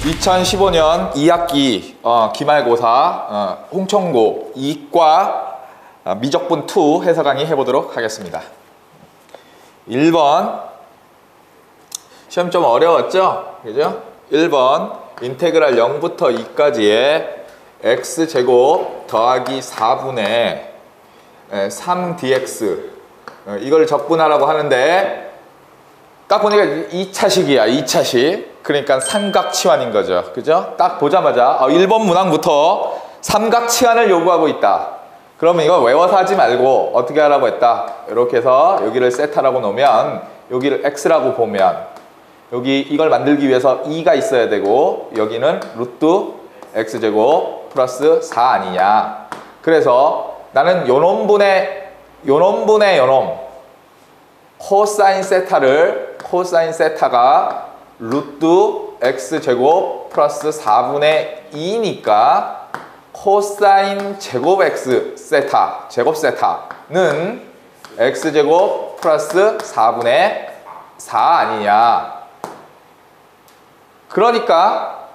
2015년 2학기 기말고사 홍천고 이과 미적분 2 해설 강의 해보도록 하겠습니다. 1번 시험 좀 어려웠죠? 그죠? 1번 인테그랄 0부터 2까지의 x제곱 더하기 4분의 3dx 이걸 적분하라고 하는데 딱 보니까 2차식이야. 2차식. 그러니까 삼각치환인 거죠. 그죠? 딱 보자마자 1번 문항부터 삼각치환을 요구하고 있다. 그러면 이거 외워서 하지 말고 어떻게 하라고 했다. 이렇게 해서 여기를 세타라고 놓으면 여기를 x라고 보면 여기 이걸 만들기 위해서 2가 있어야 되고 여기는 루트 x제곱 플러스 4 아니냐. 그래서 나는 요놈분의 요놈 코사인 세타가 루트 x제곱 플러스 4분의 2니까 코사인 제곱 x 세타 제곱 세타는 x제곱 플러스 4분의 4 아니냐. 그러니까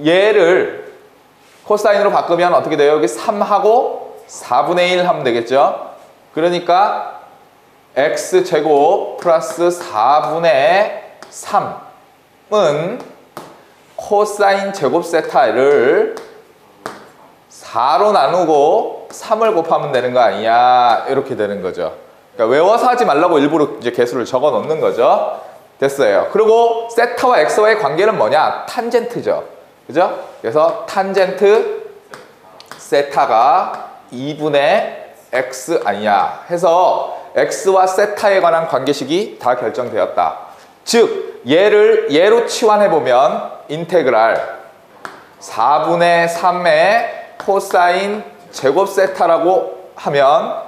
얘를 코사인으로 바꾸면 어떻게 돼요? 여기 3하고 4분의 1 하면 되겠죠? 그러니까 x제곱 플러스 4분의 3은 코사인 제곱 세타를 4로 나누고 3을 곱하면 되는 거 아니냐. 이렇게 되는 거죠. 그러니까 외워서 하지 말라고 일부러 이제 개수를 적어 놓는 거죠. 됐어요. 그리고 세타와 x와의 관계는 뭐냐? 탄젠트죠. 그죠? 그래서 탄젠트 세타가 2분의 x 아니냐 해서 x와 세타에 관한 관계식이 다 결정되었다. 즉 얘를 얘로 치환해보면 인테그랄 4분의 3의 코사인 제곱 세타라고 하면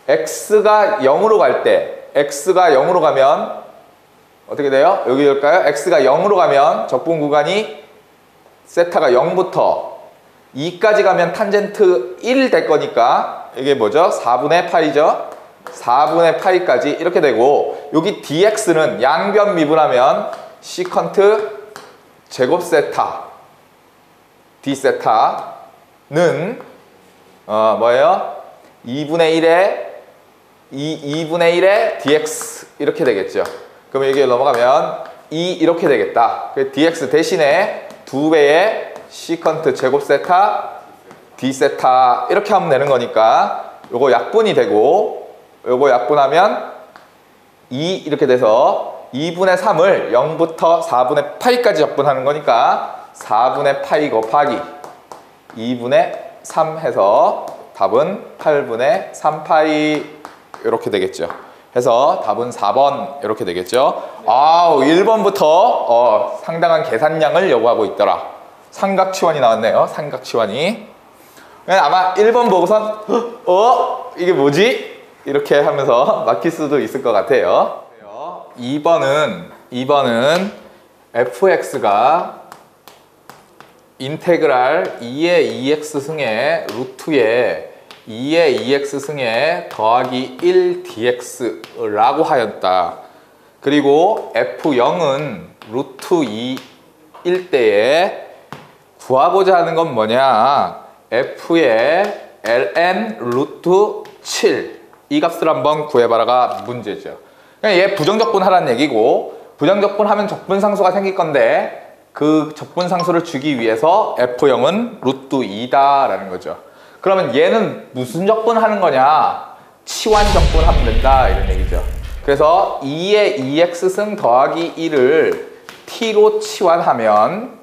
x가 0으로 갈 때 x가 0으로 가면 어떻게 돼요? 여기 볼까요? x가 0으로 가면 적분 구간이 세타가 0부터 2까지 가면 탄젠트 1 될 거니까 이게 뭐죠? 4분의 파이죠? 4분의 파이까지 이렇게 되고 여기 dx는 양변 미분하면 시컨트 제곱 세타 d 세타는 뭐예요? 2분의 1의 dx 이렇게 되겠죠. 그러면 여기에 넘어가면 2 이렇게 되겠다. dx 대신에 2배의 시컨트 제곱 세타 d 세타 이렇게 하면 되는 거니까 요거 약분이 되고 요거 약분하면 2 이렇게 돼서 2분의 3을 0부터 4분의 파이까지 적분하는 거니까 4분의 파이 곱하기 2분의 3 해서 답은 8분의 3파이 이렇게 되겠죠. 해서 답은 4번 이렇게 되겠죠. 1번부터 상당한 계산량을 요구하고 있더라. 삼각치환이 나왔네요. 삼각치환이. 아마 1번 보고선 이게 뭐지? 이렇게 하면서 막힐 수도 있을 것 같아요. 2번은 fx가 인테그랄 2의 2x 승에 루트의 2의 2x 승에 더하기 1 dx라고 하였다. 그리고 f0은 루트 2일 때에 구하고자 하는 건 뭐냐? f의 ln 루트 7 이 값을 한번 구해봐라가 문제죠. 그냥 얘 부정적분 하라는 얘기고 부정적분 하면 적분상수가 생길 건데 그 적분상수를 주기 위해서 f0은 루트 2다 라는 거죠. 그러면 얘는 무슨 적분하는 거냐? 치환 적분하면 된다 이런 얘기죠. 그래서 2의 2x승 더하기 1을 t로 치환하면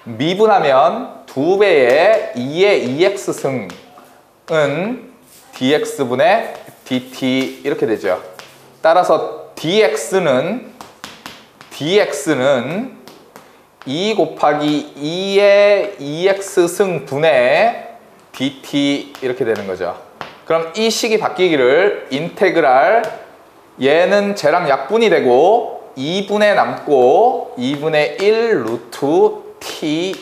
미분하면 2배의 2의 2x승은 dx분의 dt 이렇게 되죠. 따라서 dx는 2 곱하기 2의 2x승 분의 dt 이렇게 되는 거죠. 그럼 이 식이 바뀌기를 인테그랄 얘는 쟤랑 약분이 되고 2분의 남고 2분의 1 루트 t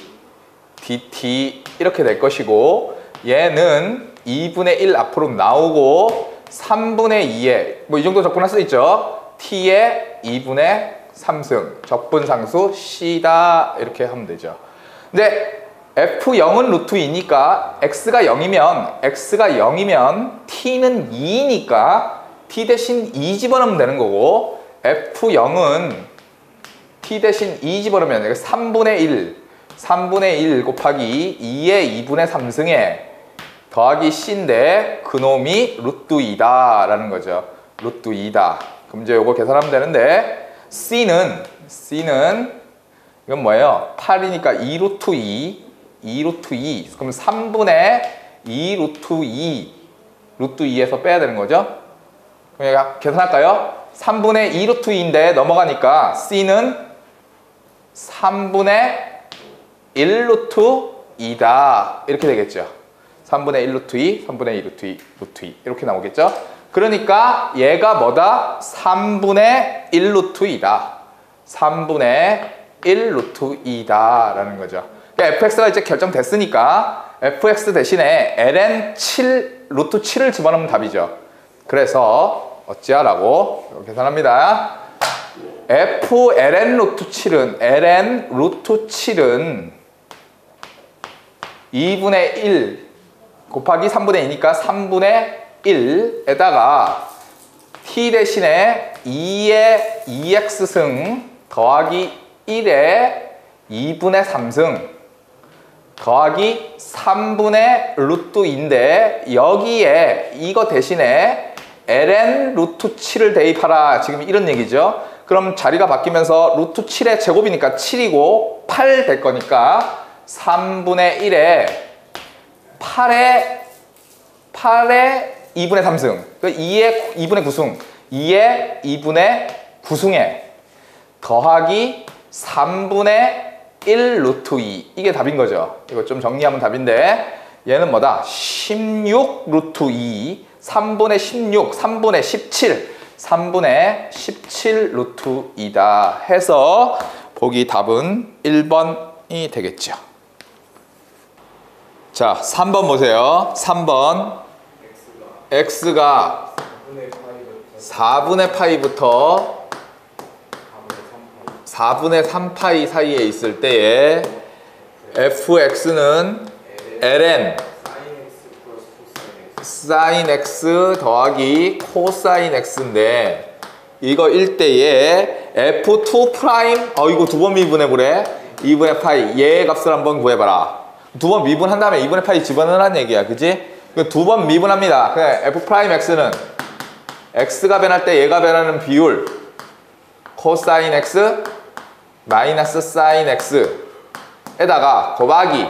dt 이렇게 될 것이고 얘는 2분의 1 앞으로 나오고 3분의 2에 뭐 이 정도 적분할 수 있죠. t의 2분의 3승. 적분상수 C다. 이렇게 하면 되죠. 근데 F0은 루트 2니까 X가 0이면 T는 2니까 T 대신 2 집어넣으면 되는 거고, F0은 T 대신 2 집어넣으면 3분의 1 곱하기 2의 2분의 3승에 더하기 C인데 그놈이 루트 2다 라는 거죠. 루트 2다. 그럼 이제 요거 계산하면 되는데, C는 이건 뭐예요? 8이니까 2 루트 2 그럼 3분의 2 루트 2에서 빼야 되는 거죠. 그럼 계산할까요? 3분의 2 루트 2인데 넘어가니까 C는 3분의 1 루트 2다 이렇게 되겠죠. 3분의 1 루트 2, 3분의 2 루트 2 이렇게 나오겠죠. 그러니까 얘가 뭐다? 3분의 1 루트 2다. 3분의 1 루트 2다 라는 거죠. 그러니까 fx가 이제 결정됐으니까 fx 대신에 ln 7 루트 7을 집어넣으면 답이죠. 그래서 어찌하라고 계산합니다. f ln 루트 7은 2분의 1 곱하기 3분의 2니까 3분의 1에다가 t 대신에 2의 2x승 더하기 1의 2분의 3승 더하기 3분의 루트 2인데 여기에 이거 대신에 ln 루트 7을 대입하라. 지금 이런 얘기죠. 그럼 자리가 바뀌면서 루트 7의 제곱이니까 7이고 8 될 거니까 3분의 1에 8의 2분의 3승, 2의 2분의 9승, 2의 2분의 9승에 더하기 3분의 1 루트 2. 이게 답인 거죠. 이거 좀 정리하면 답인데, 얘는 뭐다? 16 루트 2, 3분의 16, 3분의 17, 3분의 17 루트 2다 해서 보기 답은 1번이 되겠죠. 자, 3번 보세요. 3번 x가 4분의 파이부터 4분의 3파이 사이에 있을 때에 fx는 ln sin x 더하기 코사인 x인데, 이거 1대에 f2 프라임, 이거 두 번 미분해보래. 2분의 파이, 얘 값을 한번 구해봐라. 두 번 미분한 다음에 2분의 파이 집어넣으라는 얘기야, 그지? 두 번 미분합니다. 그냥 f 프라임 x는 x가 변할 때 얘가 변하는 비율 코사인 x 마이너스 사인 x에다가 곱하기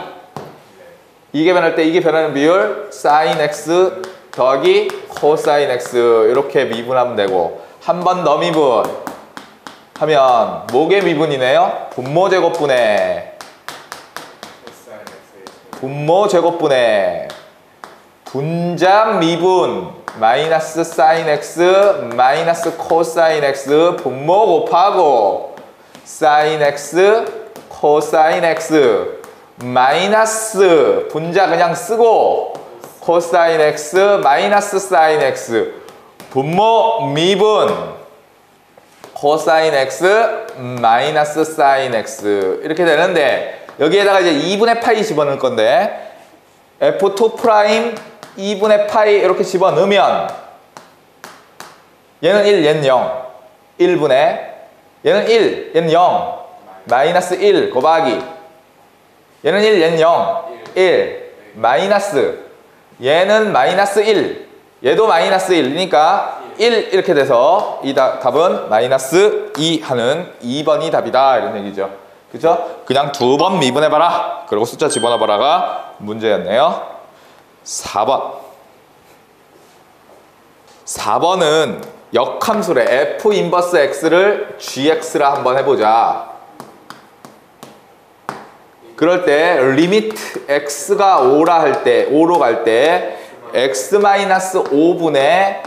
이게 변할 때 이게 변하는 비율 사인 x 더하기 코사인 x 이렇게 미분하면 되고, 한 번 더 미분 하면 뭐게 미분이네요? 분모 제곱분의 분자 미분 마이너스 사인 x 마이너스 코사인 x 분모 곱하고 사인 x 코사인 x 마이너스 분자 그냥 쓰고 코사인 x 마이너스 사인 x 분모 미분 코사인 x 마이너스 사인 x 이렇게 되는데, 여기에다가 이제 2분의 파이 집어넣을 건데 f2 프라임 2분의 파이 이렇게 집어넣으면 얘는 1, 얘는 0 1분의 얘는 1, 얘는 0 마이너스 1 곱하기 얘는 1, 얘는 0 1 마이너스 얘는 마이너스 1 얘도 마이너스 1이니까 1 이렇게 돼서 이 답은 마이너스 2 하는 2번이 답이다 이런 얘기죠. 그죠? 그냥 두 번 미분해봐라. 그리고 숫자 집어넣어봐라가 문제였네요. 4번은 역함수래. f 인버스 x를 gx라 한번 해보자. 그럴 때 리미트 x가 5로 갈 때 x-5분의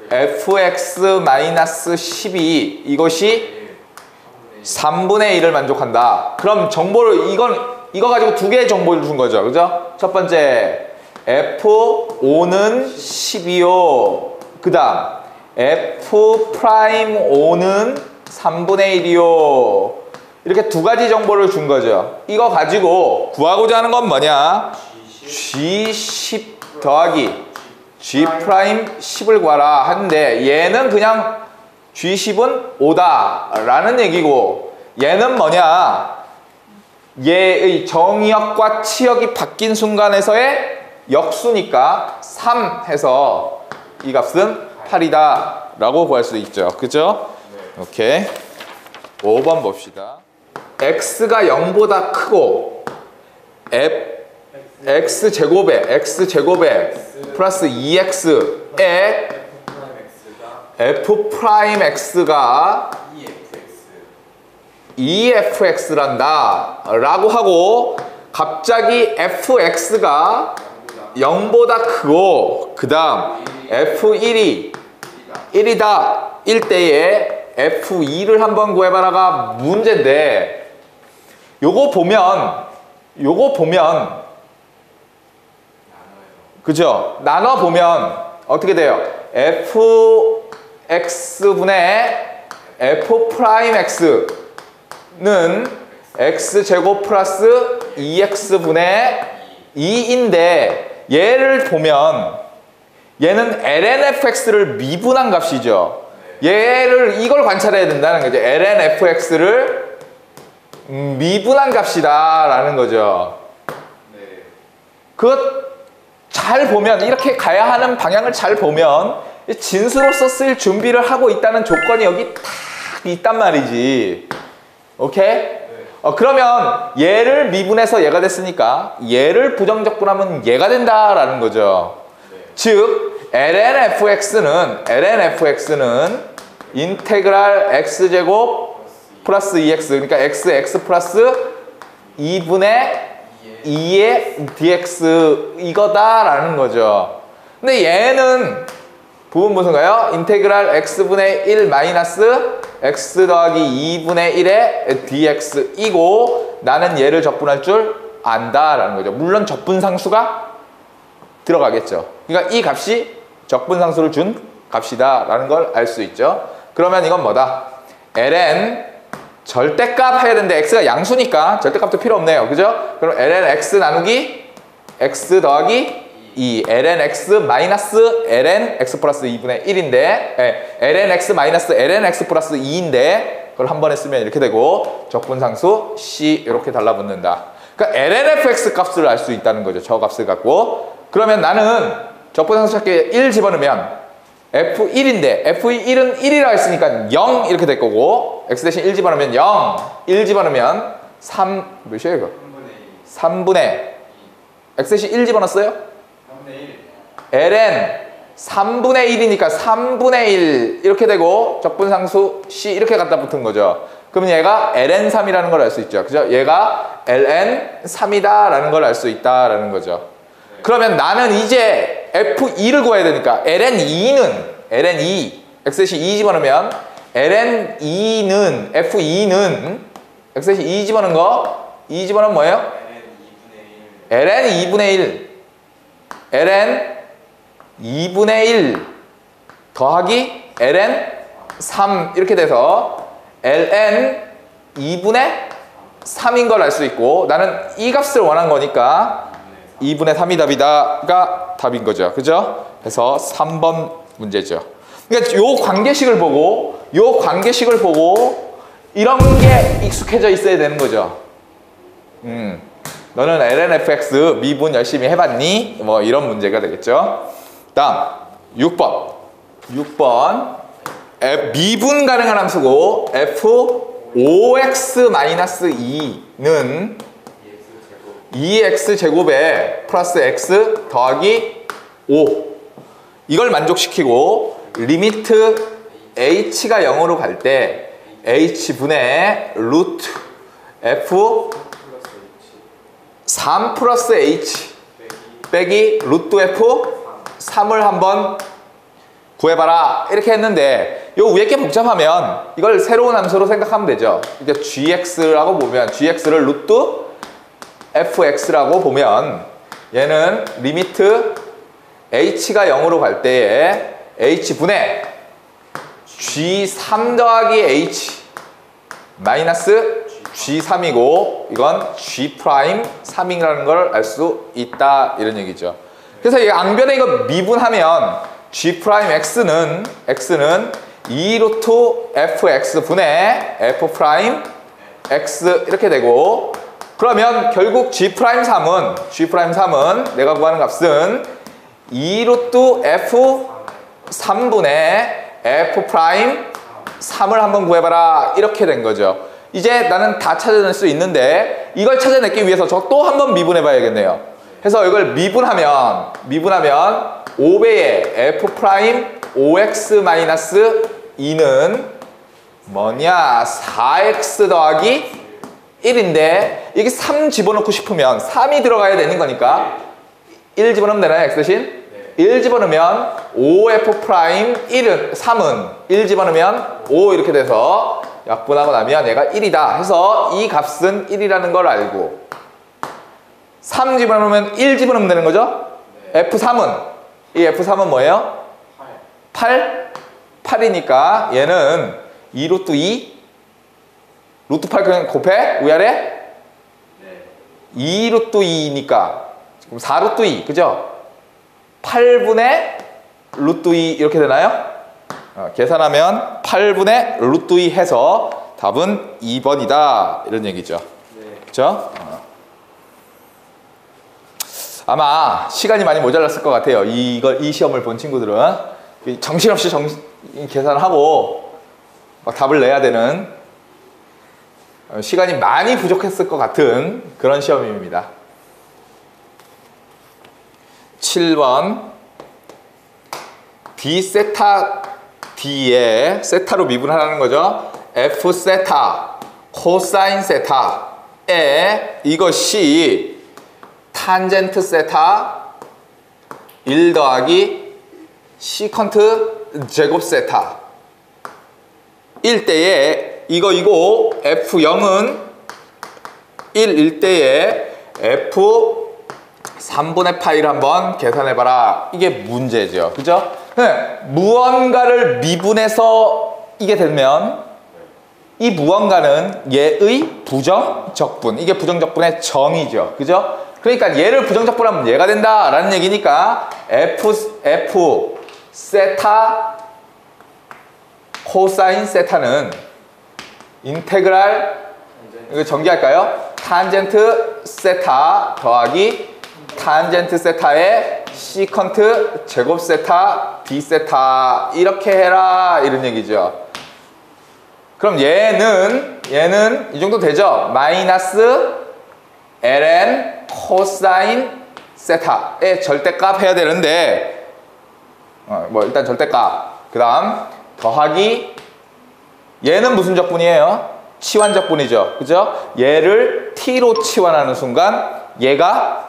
fx-12 이것이 3분의 1을 만족한다. 그럼 정보를 이거 가지고 두 개의 정보를 준 거죠. 그죠? 첫 번째 f5는 12요. 그 다음 f'5는 3분의 1이요. 이렇게 두 가지 정보를 준 거죠. 이거 가지고 구하고자 하는 건 뭐냐? G10 더하기 G'10을 구하라 하는데 얘는 그냥 G10은 5다 라는 얘기고 얘는 뭐냐? 얘의 정역과 치역이 바뀐 순간에서의 역수니까 3 해서 이 값은 8이다 라고 구할 수 있죠. 그죠? 오케이. 5번 봅시다. x가 0보다 크고 x제곱에 플러스 2x에 f'x가 2fx란다 라고 하고 갑자기 fx가 0보다 크고 그 다음 f1이 1이다 일 때에 f2를 한번 구해봐라가 문제인데 요거 보면 그죠? 나눠보면 어떻게 돼요? fx분의 f'x는 x제곱 플러스 2x분의 2인데 얘를 보면 얘는 lnfx를 미분한 값이죠. 이걸 관찰해야 된다는 거죠. lnfx를 미분한 값이다 라는 거죠. 그것 잘 보면 이렇게 가야 하는 방향을 잘 보면 진수로서 쓸 준비를 하고 있다는 조건이 여기 딱 있단 말이지. 오케이? 그러면 얘를 미분해서 얘가 됐으니까 얘를 부정적분하면 얘가 된다라는 거죠. 즉 lnfx는 인테그랄 x제곱 플러스 2x 그러니까 x 플러스 2분의 2의 dx 이거다라는 거죠. 근데 얘는 부분 분수인가요? 인테그랄 x분의 1 마이너스 x 더하기 2분의 1의 dx이고 나는 얘를 적분할 줄 안다라는 거죠. 물론 적분상수가 들어가겠죠. 그러니까 이 값이 적분상수를 준 값이다 라는 걸 알 수 있죠. 그러면 이건 뭐다? ln 절대값 해야 되는데 x가 양수니까 절대값도 필요 없네요. 그죠? 그럼 ln x 나누기 x 더하기 2 ln x 마이너스 ln x 플러스 2분의 1인데 ln x 마이너스 ln x 플러스 2인데 그걸 한 번에 쓰면 이렇게 되고 적분상수 c 이렇게 달라붙는다. 그러니까 lnfx 값을 알 수 있다는 거죠. 저 값을 갖고. 그러면 나는 적분상수 찾기에 1 집어넣으면 f1인데 f1은 1이라 했으니까 0 이렇게 될 거고 x 대신 1 집어넣으면 0 1 집어넣으면 3 몇이에요 이거? 3분의 x 대신 1 집어넣었어요? 3분의 1 ln 3분의 1이니까 3분의 1 이렇게 되고 적분상수 c 이렇게 갖다 붙은 거죠. 그러면 얘가 ln3이라는 걸 알 수 있죠. 그죠? 얘가 ln3이다 라는 걸 알 수 있다 라는 거죠. 그러면 나는 이제 f2를 구해야 되니까 ln2는 x 대신 2 집어넣으면 ln2는 f2는 x 대신 2 집어넣은 거 2 집어넣으면 뭐예요? ln 2분의 1 ln 2분의 1 더하기 ln 3 이렇게 돼서 ln 2분의 3인 걸 알 수 있고 나는 이 값을 원한 거니까 2분의 3이 답이다가 답인 거죠. 그죠? 그래서 3번 문제죠. 그러니까 요 관계식을 보고 이런 게 익숙해져 있어야 되는 거죠. 너는 lnfx 미분 열심히 해봤니? 뭐 이런 문제가 되겠죠. 다음 6번 미분 가능한 함수고 f5x-2는 2x제곱에 플러스 x 더하기 5 이걸 만족시키고 리미트 h가 0으로 갈 때 h분의 루트 f 3 플러스 h 빼기 루트 f 3을 한번 구해봐라 이렇게 했는데 요 위에 게 복잡하면 이걸 새로운 함수로 생각하면 되죠. 이제 gx라고 보면 gx를 루트 fx라고 보면 얘는 리미트 h가 0으로 갈 때에 h분의 G3 더하기 H 마이너스 G3이고 이건 G'3이라는 걸 알 수 있다 이런 얘기죠. 그래서 이 앙변에 이거 미분하면 G'X는 2 루트 fx 분의 f'x 이렇게 되고 그러면 결국 G'3은 내가 구하는 값은 2 루트 f3분의 f'3을 한번 구해봐라 이렇게 된 거죠. 이제 나는 다 찾아낼 수 있는데 이걸 찾아내기 위해서 저 또 한번 미분해 봐야겠네요. 그래서 이걸 미분하면 5배의 f'5x-2는 뭐냐 4x 더하기 1인데 이게 3 집어넣고 싶으면 3이 들어가야 되는 거니까 1 집어넣으면 되나요? x 대신? 1 집어넣으면 5f'1은 3은 1 집어넣으면 5 이렇게 돼서 약분하고 나면 얘가 1이다 해서 이 값은 1이라는 걸 알고 3 집어넣으면 1 집어넣으면 되는 거죠? F3은 이 F3은 뭐예요? 8? 8이니까 얘는 2 루트 2 루트 8 그냥 곱해? 위아래? 2 루트 2니까 그럼 4 루트 2 그죠? 8분의 루트 2 이렇게 되나요? 계산하면 8분의 루트 2 해서 답은 2번이다 이런 얘기죠. 그렇죠? 아마 시간이 많이 모자랐을 것 같아요. 이 시험을 본 친구들은 정신없이 계산을 하고 막 답을 내야 되는 시간이 많이 부족했을 것 같은 그런 시험입니다. 7번 d 세타 d에 세타로 미분하라는 거죠. f 세타 코사인 세타에 이것이 탄젠트 세타 1 더하기 시컨트 제곱 세타 1대에 이거 f0은 1일 때에 f3분의 파이를 한번 계산해봐라. 이게 문제죠. 그죠? 네, 무언가를 미분해서 이게 되면 이 무언가는 얘의 부정적분. 이게 부정적분의 정의죠. 그죠? 그러니까 얘를 부정적분하면 얘가 된다라는 얘기니까 f 세타 코사인 세타는 인테그랄 이거 전개할까요? 탄젠트 세타 더하기 탄젠트 세타의 시컨트 제곱 세타 d 세타 이렇게 해라 이런 얘기죠. 그럼 얘는 이 정도 되죠? 마이너스 ln 코사인 세타의 절대값 해야 되는데 뭐 일단 절대값 그 다음 더하기 얘는 무슨 적분이에요? 치환적분이죠. 그죠? 얘를 t로 치환하는 순간 얘가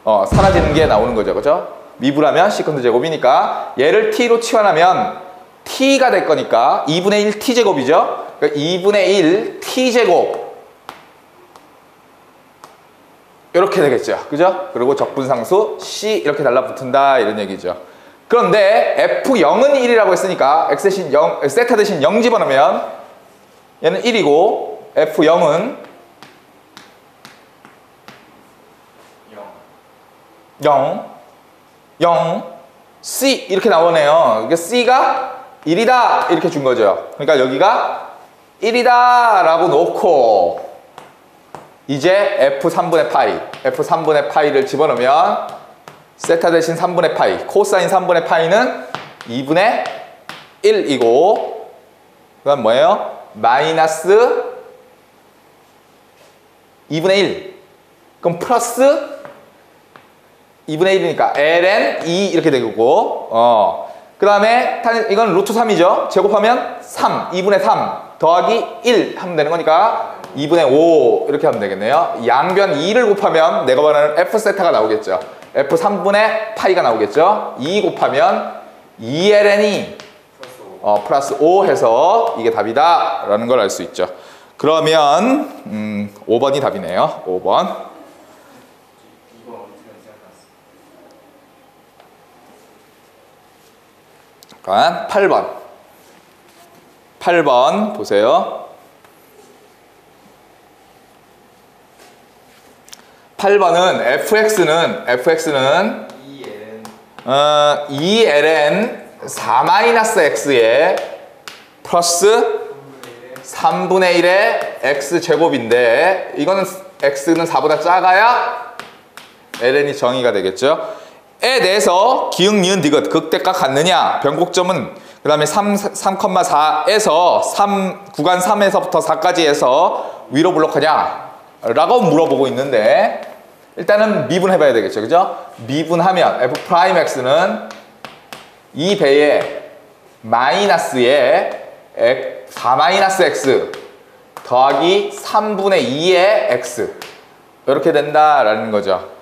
사라지는 게 나오는 거죠. 그죠? 미분하면 시컨트 제곱이니까 얘를 t로 치환하면 t가 될 거니까 2분의 1 t제곱이죠. 그러니까 2분의 1 t제곱 이렇게 되겠죠. 그죠? 그리고 적분상수 c 이렇게 달라붙은다 이런 얘기죠. 그런데 f0은 1이라고 했으니까 x 대신 0, 세타 대신 0 집어넣으면 얘는 1이고 f0은 0 c 이렇게 나오네요. 그러니까 c가 1이다 이렇게 준 거죠. 그러니까 여기가 1이다 라고 놓고 이제 f3분의 파이를 집어넣으면 세타 대신 3분의 파이 코사인 3분의 파이는 2분의 1이고 그 다음 뭐예요? 마이너스 2분의 1 그럼 플러스 2분의 1이니까 ln 2 이렇게 되고 그 다음에 이건 루트 3이죠. 제곱하면 2분의 3 더하기 1 하면 되는 거니까 2분의 5 이렇게 하면 되겠네요. 양변 2를 곱하면 내가 말하는 f세타가 나오겠죠. f3분의 파이가 나오겠죠. 2 곱하면 2ln이 플러스 5 해서 이게 답이다 라는 걸 알 수 있죠. 그러면 5번이 답이네요. 5번. 그러니까 8번. 8번 보세요. 8번은 fx는 2ln 4-x에 플러스 3분의 1의 x제곱인데 이거는 x는 4보다 작아야 ln이 정의가 되겠죠. 에 대해서 기역, 니은, 디귿 극대값 같느냐, 변곡점은 그 다음에 3,4에서 구간 3에서부터 4까지 해서 위로 블록하냐 라고 물어보고 있는데 일단은 미분해 봐야 되겠죠. 그죠? 미분하면 f'x는 2배의 마이너스에 4-x 더하기 3분의 2의 x 이렇게 된다라는 거죠.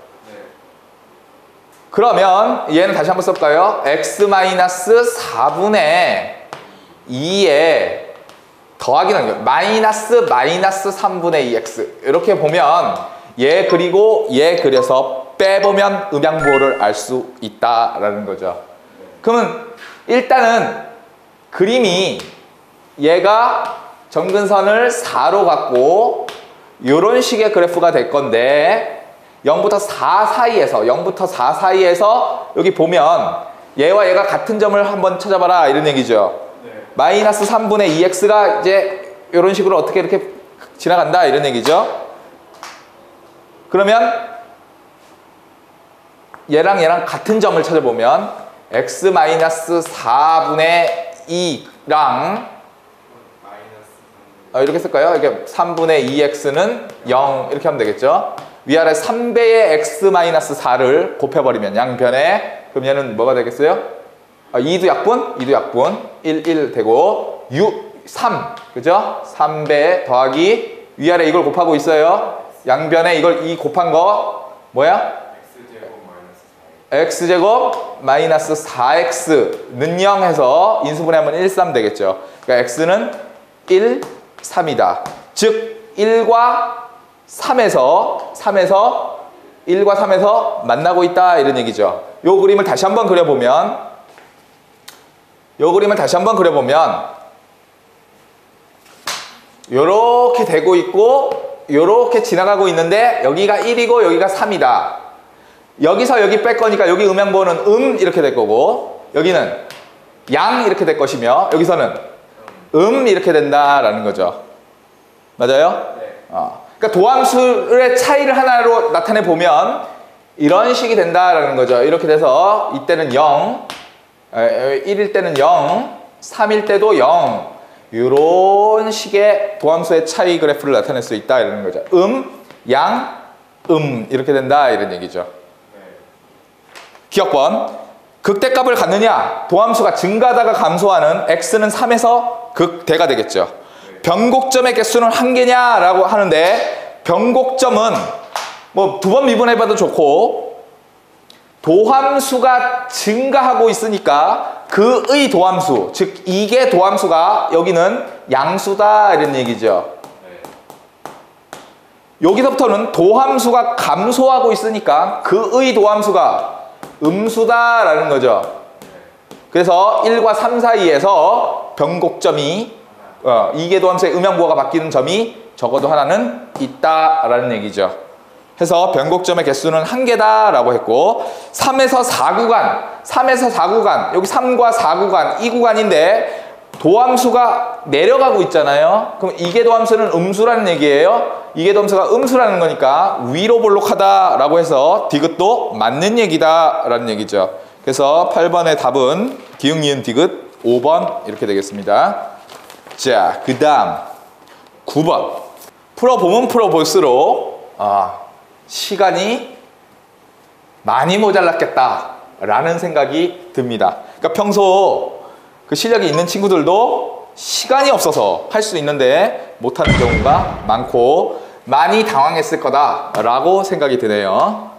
그러면 얘는 다시 한번 써볼까요? x-4분의 2에 더하기는 마이너스 3분의 2x 이렇게 보면 얘 그리고 얘 그려서 빼보면 음양보호를 알 수 있다라는 거죠. 그러면 일단은 그림이 얘가 점근선을 4로 갖고 이런 식의 그래프가 될 건데 0부터 4 사이에서 여기 보면 얘와 얘가 같은 점을 한번 찾아봐라 이런 얘기죠. 마이너스 3분의 2x가 이제 이런 식으로 어떻게 이렇게 지나간다 이런 얘기죠. 그러면 얘랑 같은 점을 찾아보면 x-4분의 2랑 이렇게 쓸까요? 이렇게 3분의 2x는 0 이렇게 하면 되겠죠. 위아래 3배의 x-4를 곱해버리면 양변에 그럼 얘는 뭐가 되겠어요? 2도 약분? 2도 약분 1 되고 3 그죠? 3배 더하기 위아래 이걸 곱하고 있어요. 양변에 이걸 곱한 거 뭐야? x제곱 마이너스 4x는 0 해서 인수분해하면 1, 3 되겠죠. 그러니까 x는 1, 3이다. 즉 1과 3에서 1과 3에서 만나고 있다 이런 얘기죠. 요 그림을 다시 한번 그려보면 요렇게 되고 있고 요렇게 지나가고 있는데 여기가 1이고 여기가 3이다. 여기서 여기 뺄 거니까 여기 음양보호는 이렇게 될 거고 여기는 양 이렇게 될 것이며 여기서는 이렇게 된다라는 거죠. 맞아요? 네. 그러니까 도함수의 차이를 하나로 나타내 보면 이런 식이 된다라는 거죠. 이렇게 돼서 이때는 0, 1일 때는 0, 3일 때도 0 이런 식의 도함수의 차이 그래프를 나타낼 수 있다 이러는 거죠. 양, 이렇게 된다 이런 얘기죠. 기억번 극대값을 갖느냐 도함수가 증가하다가 감소하는 x는 3에서 극대가 되겠죠. 변곡점의 개수는 1개냐 라고 하는데 변곡점은 뭐 2번 미분해봐도 좋고 도함수가 증가하고 있으니까 그의 도함수 즉 이게 도함수가 여기는 양수다 이런 얘기죠. 여기서부터는 도함수가 감소하고 있으니까 그의 도함수가 음수다 라는 거죠. 그래서 1과 3 사이에서 변곡점이 이계 도함수의 음양보호가 바뀌는 점이 적어도 하나는 있다라는 얘기죠. 해서 변곡점의 개수는 1개다 라고 했고 3에서 4구간 여기 3과 4구간 이 구간인데 도함수가 내려가고 있잖아요. 그럼 이계 도함수는 음수라는 얘기예요. 이계 도함수가 음수라는 거니까 위로 볼록하다 라고 해서 디귿도 맞는 얘기다 라는 얘기죠. 그래서 8번의 답은 기역, 니은, 디귿 5번 이렇게 되겠습니다. 자, 그 다음 9번 풀어보면 풀어볼수록 시간이 많이 모자랐겠다 라는 생각이 듭니다. 그러니까 평소 그 실력이 있는 친구들도 시간이 없어서 할 수 있는데 못하는 경우가 많고 많이 당황했을 거다 라고 생각이 드네요.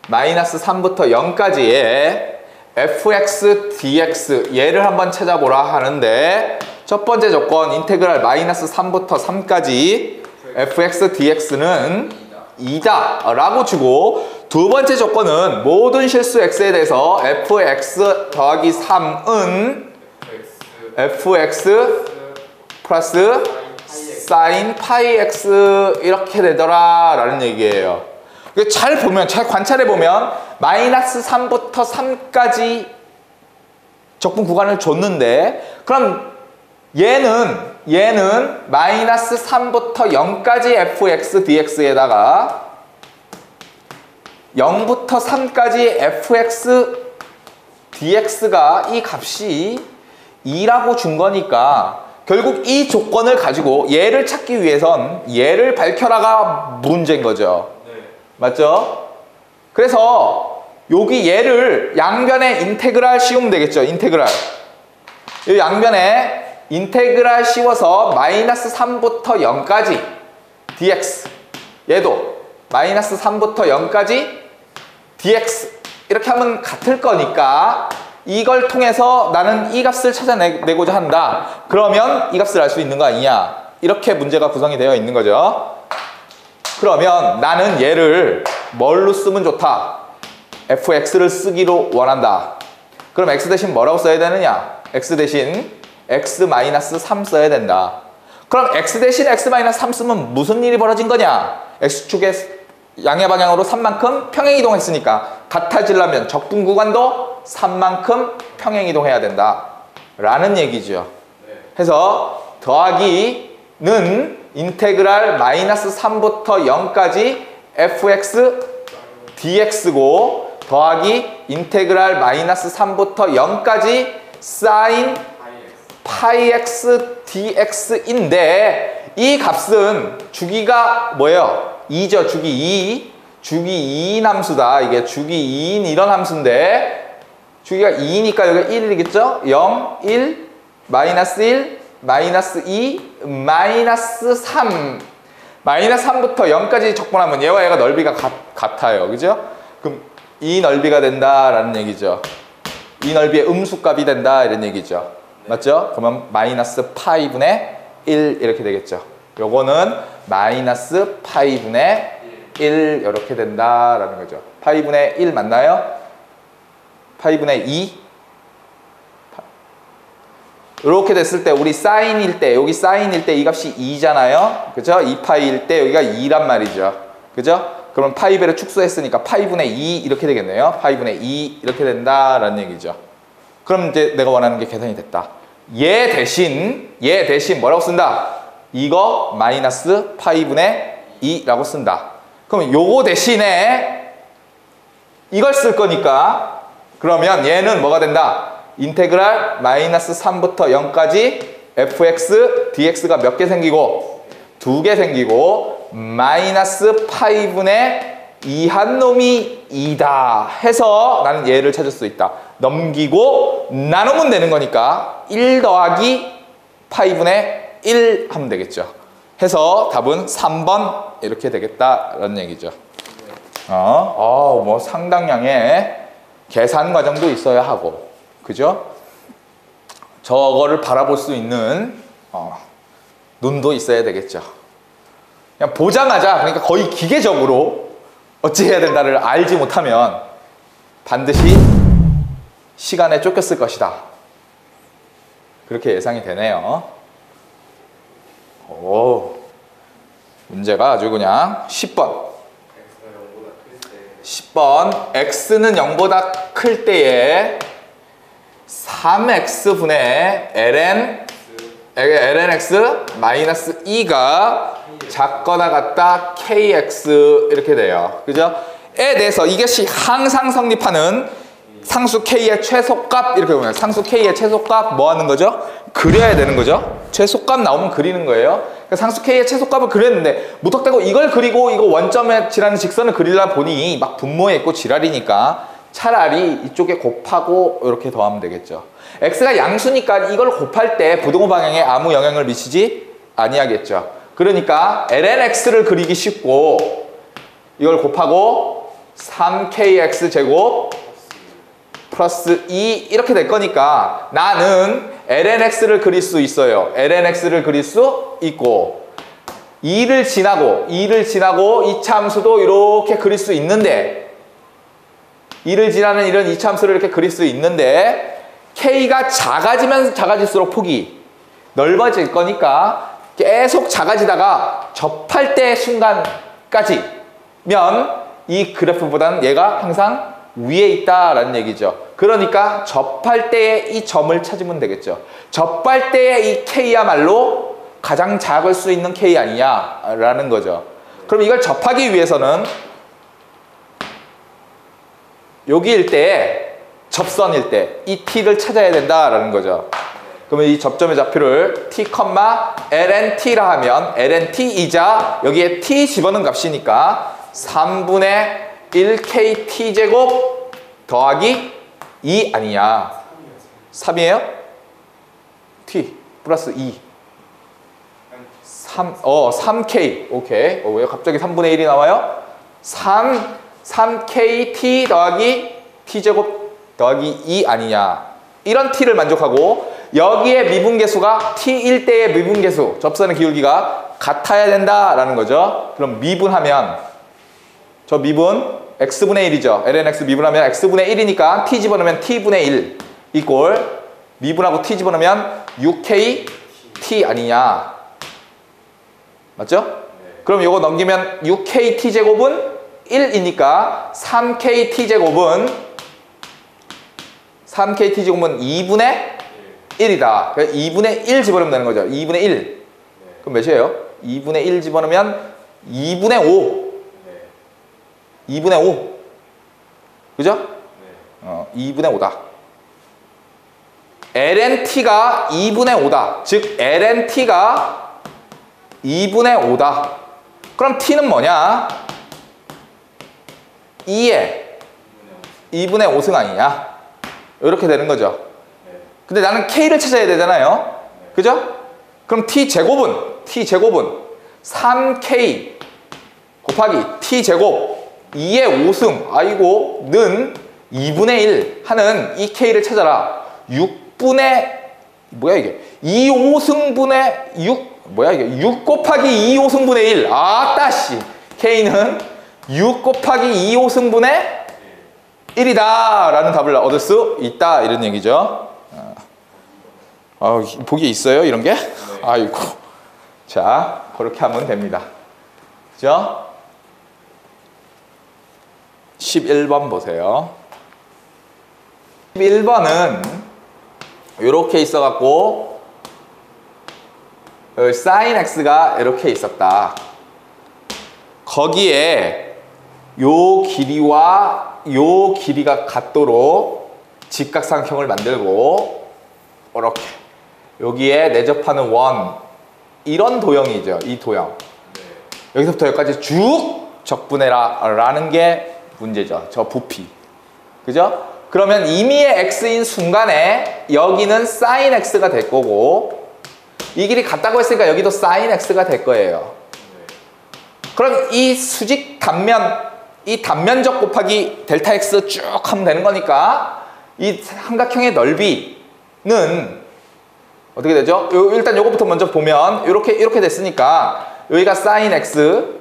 마이너스 3부터 0까지의 fx, dx 얘를 한번 찾아보라 하는데 첫 번째 조건 인테그랄 마이너스 3부터 3까지 fx, dx는 2다 라고 주고 두 번째 조건은 모든 실수 x에 대해서 fx 더하기 3은 fx 플러스 사인 파이 x 이렇게 되더라 라는 얘기예요. 잘 보면, 잘 관찰해 보면 마이너스 3부터 3까지 적분 구간을 줬는데, 그럼 얘는 마이너스 3부터 0까지 fx dx에다가 0부터 3까지 fx dx가 이 값이 2라고 준 거니까 결국 이 조건을 가지고 얘를 찾기 위해선 얘를 밝혀라가 문제인 거죠. 네. 맞죠? 그래서 여기 얘를 양변에 인테그랄 씌우면 되겠죠. 인테그랄. 이 양변에 인테그랄 씌워서 마이너스 3부터 0까지 dx, 얘도 마이너스 3부터 0까지 dx 이렇게 하면 같을 거니까 이걸 통해서 나는 이 값을 찾아내고자 한다. 그러면 이 값을 알 수 있는 거 아니냐. 이렇게 문제가 구성이 되어 있는 거죠. 그러면 나는 얘를 뭘로 쓰면 좋다? fx를 쓰기로 원한다. 그럼 x 대신 뭐라고 써야 되느냐? x 대신 x-3 써야 된다. 그럼 x 대신 x-3 쓰면 무슨 일이 벌어진 거냐? x축의 양의 방향으로 3만큼 평행이동했으니까 같아지려면 적분 구간도 3만큼 평행이동해야 된다 라는 얘기죠. 해서 더하기는 인테그랄 마이너스 3부터 0까지 fx dx고 더하기 인테그랄 마이너스 3부터 0까지 사인 파이 x dx인데 이 값은 주기가 뭐예요? 2죠. 주기 2. 주기 2인 함수다. 이게 주기 2인 이런 함수인데 주기가 2니까 여기가 1이겠죠? 0, 1, 마이너스 1, 마이너스 2, 마이너스 3. 마이너스 3부터 0까지 적분하면 얘와 얘가 넓이가 같아요. 그죠? 그럼 이 넓이가 된다라는 얘기죠. 이 넓이의 음수값이 된다 이런 얘기죠. 맞죠? 그러면 마이너스 파이분의 1 이렇게 되겠죠. 요거는 마이너스 파이분의 1 이렇게 된다라는 거죠. 파이분의 1 맞나요? 파이분의 2 이렇게 됐을 때 우리 사인일 때 여기 사인일 때 이 값이 2잖아요. 그죠? 2파이일 때 여기가 2란 말이죠. 그죠? 그럼 파이배를 축소했으니까 파이분의 2 이렇게 되겠네요. 파이분의 2 이렇게 된다라는 얘기죠. 그럼 이제 내가 원하는 게 계산이 됐다. 얘 대신 뭐라고 쓴다? 이거 마이너스 파이분의 2라고 쓴다. 그럼 요거 대신에 이걸 쓸 거니까 그러면 얘는 뭐가 된다? 인테그랄 마이너스 3부터 0까지 fx dx가 몇 개 생기고 2개 생기고 마이너스 파이분의 2한 놈이 2다 해서 나는 얘를 찾을 수 있다. 넘기고 나누면 되는 거니까 1 더하기 파이분의 1 하면 되겠죠. 해서 답은 3번 이렇게 되겠다라는 얘기죠. 뭐 상당량의 계산 과정도 있어야 하고, 그죠? 저거를 바라볼 수 있는 눈도 있어야 되겠죠. 그냥 보자마자, 그러니까 거의 기계적으로 어찌 해야 된다를 알지 못하면 반드시 시간에 쫓겼을 것이다. 그렇게 예상이 되네요. 오, 문제가 아주 그냥 10번. 10번 x는 0보다 클 때에 3x분의 lnx 마이너스 2가 작거나 같다 kx 이렇게 돼요. 그죠? 에 대해서 이것이 항상 성립하는 상수 k의 최소값 이렇게 보면 상수 k의 최소값 뭐 하는 거죠? 그려야 되는 거죠. 최소값 나오면 그리는 거예요. 그러니까 상수 k의 최소값을 그렸는데 무턱대고 이걸 그리고 이거 원점에 지나는 직선을 그리려 보니 막 분모에 있고 지랄이니까 차라리 이쪽에 곱하고 이렇게 더하면 되겠죠. x가 양수니까 이걸 곱할 때 부동호 방향에 아무 영향을 미치지 아니하겠죠. 그러니까 lnx를 그리기 쉽고 이걸 곱하고 3kx 제곱 플러스 2 이렇게 될 거니까 나는 lnx를 그릴 수 있어요. lnx를 그릴 수 있고 2를 지나고 이 참수도 이렇게 그릴 수 있는데 2를 지나는 이런 2차 함수를 이렇게 그릴 수 있는데 k가 작아지면 작아질수록 폭이 넓어질 거니까 계속 작아지다가 접할 때 순간까지면 이 그래프보다는 얘가 항상 위에 있다라는 얘기죠. 그러니까 접할 때의 이 점을 찾으면 되겠죠. 접할 때의 이 K야말로 가장 작을 수 있는 K 아니냐라는 거죠. 그럼 이걸 접하기 위해서는 여기일 때, 접선일 때 이 T를 찾아야 된다라는 거죠. 그러면 이 접점의 좌표를 T, LNT라 하면 LNT이자 여기에 T 집어넣은 값이니까 3분의 1KT 제곱 더하기 2 아니냐. 3이에요? T 플러스 2. 3K. 오케이. 왜 갑자기 3분의 1이 나와요? 3KT 더하기 T제곱 더하기 2 아니냐. 이런 T를 만족하고 여기에 미분계수가 T일 때의 미분계수, 접선의 기울기가 같아야 된다라는 거죠. 그럼 미분하면 저 미분 x분의 1이죠. lnx 미분하면 x분의 1이니까 t 집어넣으면 t분의 1 이꼴 미분하고 t 집어넣으면 6kt 아니냐. 맞죠? 네. 그럼 이거 넘기면 6kt 제곱은 1이니까 3kt 제곱은 2분의 1이다. 2분의 1 집어넣으면 되는 거죠. 2분의 1. 그럼 몇이에요? 2분의 1 집어넣으면 2분의 5. 2분의 5. 그죠? 2분의 5다. LNT가 2분의 5다. 즉, LNT가 2분의 5다. 그럼 T는 뭐냐? 2에 2분의 5승 아니냐? 이렇게 되는 거죠. 근데 나는 K를 찾아야 되잖아요. 그죠? 그럼 T제곱은 3K 곱하기 T제곱 2의 5승, 는 2분의 1 하는 이 K를 찾아라. 6분의, 뭐야 이게? 2 5승분의 6, 뭐야 이게? 6 곱하기 2 5승분의 1. 아따씨. K는 6 곱하기 2 5승분의 1이다. 라는 답을 얻을 수 있다. 이런 얘기죠. 보기에 있어요? 이런 게? 네. 아이고. 자, 그렇게 하면 됩니다. 그죠? 11번 보세요. 11번은 이렇게 있어갖고 sin x가 이렇게 있었다. 거기에 요 길이와 요 길이가 같도록 직각삼각형을 만들고 이렇게 여기에 내접하는 원, 이런 도형이죠. 이 도형. 여기서부터 여기까지 쭉 적분해라 라는 게 문제죠. 저 부피. 그죠? 그러면 임의의 x인 순간에 여기는 sin x가 될 거고 이 길이 같다고 했으니까 여기도 sin x가 될 거예요. 그럼 이 수직 단면, 이 단면적 곱하기 델타 x 쭉 하면 되는 거니까 이 삼각형의 넓이는 어떻게 되죠? 일단 요거부터 먼저 보면 이렇게 됐으니까 여기가 sin x,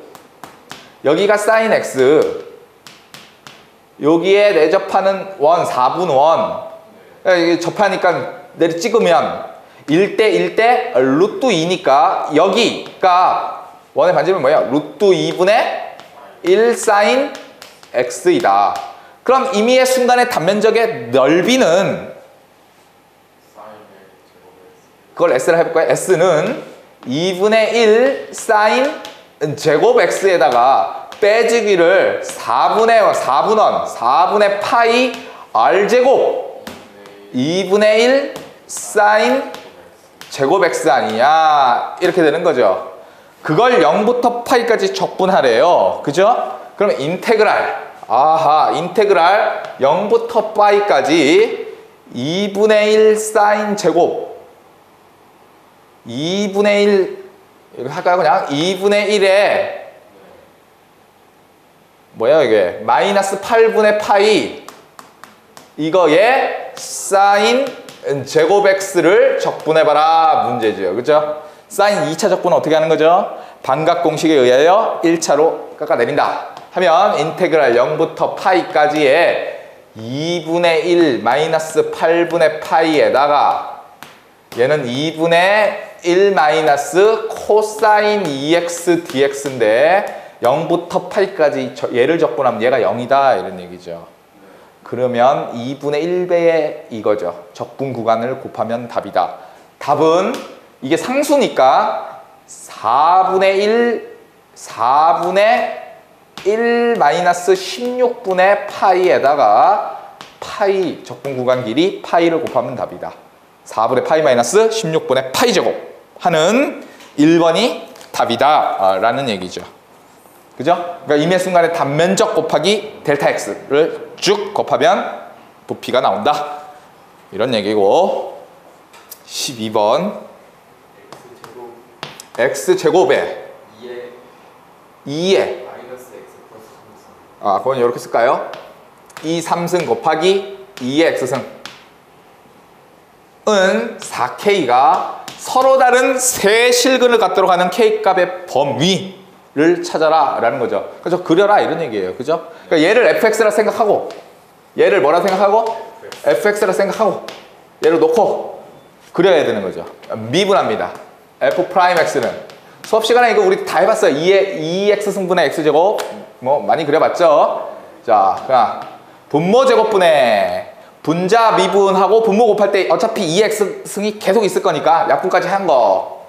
여기가 sin x, 여기에 내접하는 원, 4분 원. 이게 접하니까 내리 찍으면 1대 1대 루트 2니까 여기가 원의 반지름은 뭐예요? 루트 2분의 1 sin x이다. 그럼 임의의 순간의 단면적의 넓이는 그걸 s를 해볼까요? s는 2분의 1 sin 제곱 x에다가 빼주기를 4분의 파이 r제곱 2분의 1 sin 제곱 x 아니냐, 이렇게 되는 거죠. 그걸 0부터 파이까지 적분하래요. 그죠? 그럼 인테그랄, 인테그랄 0부터 파이까지 2분의 1 sin 제곱 2분의 1, 이거 할까요? 그냥 2분의 1에 뭐야 이게? 마이너스 8분의 파이, 이거에 사인 제곱 x를 적분해봐라 문제죠. 그죠? 사인 2차 적분은 어떻게 하는 거죠? 반각 공식에 의하여 1차로 깎아내린다 하면 인테그랄 0부터 파이까지의 2분의 1 마이너스 8분의 파이에다가 얘는 2분의 1 마이너스 코사인 2x dx인데 0부터 8까지 얘를 적분하면 얘가 0이다 이런 얘기죠. 그러면 2분의 1배의 이거죠. 적분 구간을 곱하면 답이다. 답은 이게 상수니까 4분의 1 마이너스 16분의 파이에다가 파이 적분 구간 길이 파이를 곱하면 답이다. 4분의 파이 마이너스 16분의 파이 제곱 하는 1번이 답이다 라는 얘기죠. 그죠? 그러니까 임의 순간의 단면적 곱하기 델타 x를 쭉 곱하면 부피가 나온다. 이런 얘기고 12번 x제곱에 2에 그건 이렇게 쓸까요? 2 3승 곱하기 2의 x승 은 4k가 서로 다른 세 실근을 갖도록 하는 k값의 범위를 찾아라 라는 거죠. 그래서 그려라 이런 얘기예요. 그죠? 그러니까 얘를 fx라 생각하고 얘를 뭐라 생각하고 fx라 생각하고 얘를 놓고 그려야 되는 거죠. 미분합니다. f'x는 수업 시간에 이거 우리 다 해봤어요. 2x 승분의 x제곱 뭐 많이 그려봤죠. 자, 그냥 분모 제곱분의 분자 미분하고 분모 곱할 때 어차피 2x승이 계속 있을 거니까 약분까지 한 거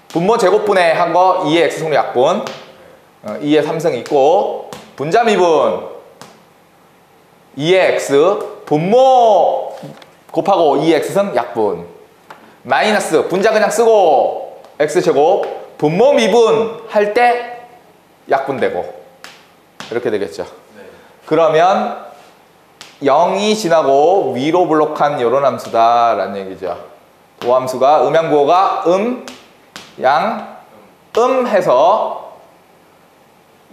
분모 제곱분의 한 거 2의 x승로 약분 2의 3승 있고 분자 미분 2의 x 분모 곱하고 2의 x승 약분 마이너스 분자 그냥 쓰고 x제곱 분모 미분 할 때 약분되고 이렇게 되겠죠. 그러면 0이 지나고 위로 블록한 요런 함수다 라는 얘기죠. 도함수가 음양부호가 양, 해서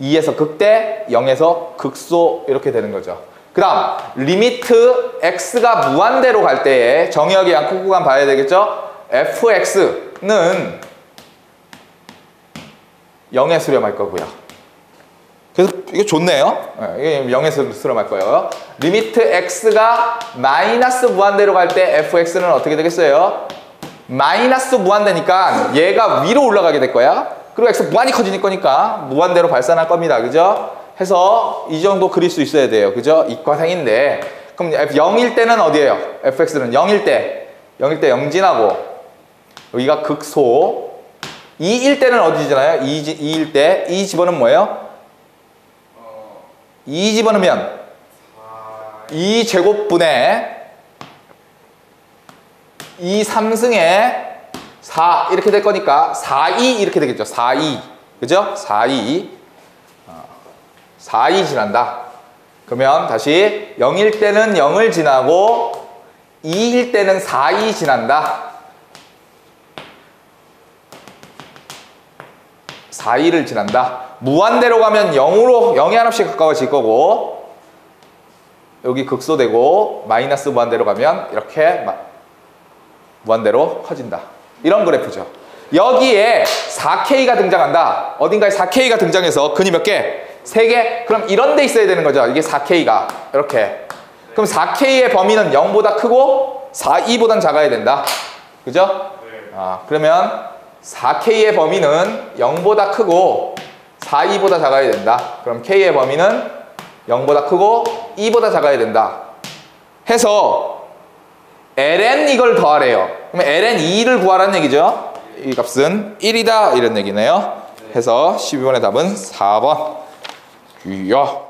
2에서 극대, 0에서 극소 이렇게 되는 거죠. 그 다음 리미트 x가 무한대로 갈 때에 정의역의 양극 구간 봐야 되겠죠. fx는 0에 수렴할 거고요. 그래서 이게 좋네요. 이게 0에서 수렴할 거예요. 리미트 x가 마이너스 무한대로 갈 때 fx는 어떻게 되겠어요? 마이너스 무한대니까 얘가 위로 올라가게 될 거야. 그리고 x 무한히 커지는 거니까 무한대로 발산할 겁니다. 그죠? 해서 이 정도 그릴 수 있어야 돼요. 그죠? 이과생인데 그럼 0일 때는 어디예요? fx는 0일 때 0 지나고 여기가 극소 2일 때는 어디잖아요? 2일 때 2 집어넣으면 뭐예요? 2 집어넣으면 2 제곱분의 2 3승에 4 이렇게 될 거니까 4, 2 이렇게 되겠죠. 4, 2 그죠? 4, 2 4, 2 지난다. 그러면 다시 0일 때는 0을 지나고 2일 때는 4, 2 지난다. 4, 2를 지난다. 무한대로 가면 0에 하나씩 가까워질 거고 여기 극소되고 마이너스 무한대로 가면 이렇게 무한대로 커진다. 이런 그래프죠. 여기에 4K가 등장한다. 어딘가에 4K가 등장해서 근이 몇 개? 3개? 그럼 이런 데 있어야 되는 거죠. 이게 4K가 이렇게. 그럼 4K의 범위는 0보다 크고 4, 2보단 작아야 된다. 그죠? 그러면 4K의 범위는 0보다 크고 4, 2보다 작아야 된다. 그럼 K의 범위는 0보다 크고 2보다 작아야 된다. 해서 ln 이걸 더하래요. 그러면 ln 2를 구하라는 얘기죠. 이 값은 1이다 이런 얘기네요. 해서 12번의 답은 4번. 이야.